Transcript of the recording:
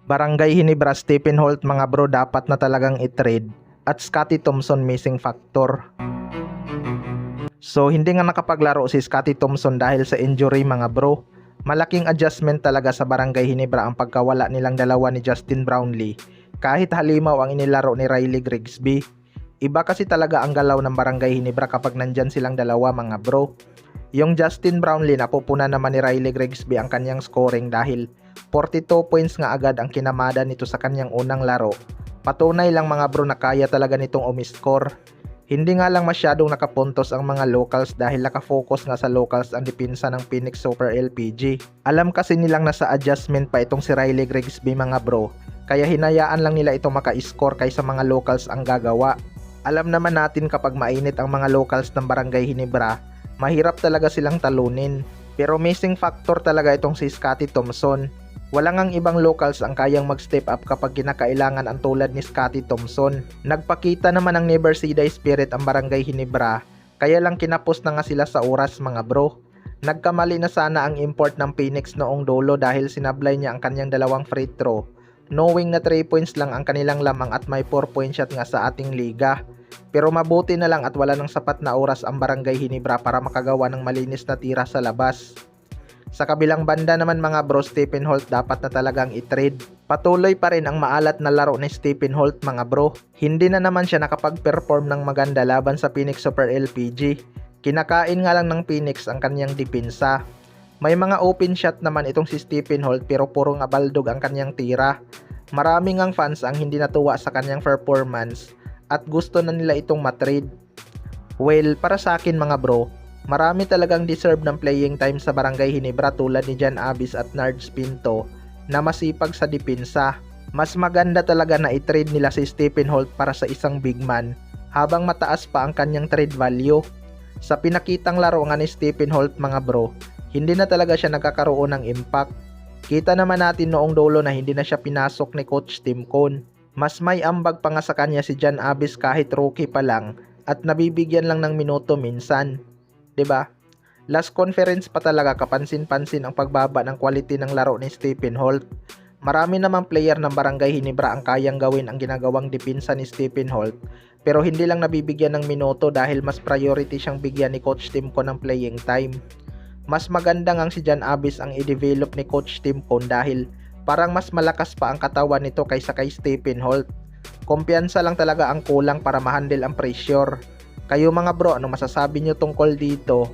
Barangay Hinebra, Stephen Holt mga bro, dapat na talagang i-trade. At Scottie Thompson missing factor. So hindi nga nakapaglaro si Scottie Thompson dahil sa injury mga bro. Malaking adjustment talaga sa Barangay Hinebra ang pagkawala nilang dalawa ni Justin Brownlee. Kahit halimaw ang inilaro ni Riley Grigsby. Iba kasi talaga ang galaw ng Barangay Hinebra kapag nandyan silang dalawa mga bro. Yung Justin Brownlee, napupuna naman ni Riley Grigsby ang kanyang scoring dahil 42 points nga agad ang kinamada nito sa kanyang unang laro. Patunay lang mga bro na kaya talaga nitong umiscore. Hindi nga lang masyadong nakapuntos ang mga locals dahil nakafocus nga sa locals ang depensa ng Phoenix Super LPG. Alam kasi nilang nasa adjustment pa itong si Riley Grigsby mga bro, kaya hinayaan lang nila ito maka-score kaysa mga locals ang gagawa. Alam naman natin kapag mainit ang mga locals ng Barangay Hinebra, mahirap talaga silang talunin. Pero missing factor talaga itong si Scottie Thompson. Walang ang ibang locals ang kayang mag-step up kapag kinakailangan ang tulad ni Scottie Thompson. Nagpakita naman ng Never Say Die spirit ang Barangay Hinebra, kaya lang kinapos na nga sila sa oras mga bro. Nagkamali na sana ang import ng Phoenix noong dulo dahil sinablay niya ang kanyang dalawang free throw, knowing na 3 points lang ang kanilang lamang at may 4 point shot nga sa ating liga. Pero mabuti na lang at wala ng sapat na oras ang Barangay Hinebra para makagawa ng malinis na tira sa labas. Sa kabilang banda naman mga bro, Stephen Holt dapat na talagang i-trade. Patuloy pa rin ang maalat na laro ni Stephen Holt mga bro. Hindi na naman siya nakapag-perform ng maganda laban sa Phoenix Super LPG. Kinakain nga lang ng Phoenix ang kanyang depensa. May mga open shot naman itong si Stephen Holt pero puro nga baldog ang kanyang tira. Maraming ang fans ang hindi natuwa sa kanyang performance at gusto na nila itong matrade. Well, para sa akin mga bro, marami talagang deserve ng playing time sa Barangay Hinebra tulad ni Jan Abis at Nards Pinto na masipag sa depensa. Mas maganda talaga na i-trade nila si Stephen Holt para sa isang big man habang mataas pa ang kanyang trade value. Sa pinakitang laro nga ni Stephen Holt mga bro, hindi na talaga siya nagkakaroon ng impact. Kita naman natin noong dulo na hindi na siya pinasok ni Coach Tim Cone. Mas may ambag pa nga sa kanya si Jan Abis kahit rookie pa lang at nabibigyan lang ng minuto minsan. 'Di ba? Last conference pa talaga kapansin-pansin ang pagbaba ng quality ng laro ni Stephen Holt. Marami namang player ng Barangay Hinebra ang kayang gawin ang ginagawang depensa ni Stephen Holt, pero hindi lang nabibigyan ng minuto dahil mas priority siyang bigyan ni Coach Tim Cone ng playing time. Mas maganda ngang si Jan Abis ang i-develop ni Coach Tim Cone dahil parang mas malakas pa ang katawan nito kaysa kay Stephen Holt. Kumpiyansa lang talaga ang kulang para ma-handle ang pressure. Kayo mga bro, ano masasabi nyo tungkol dito?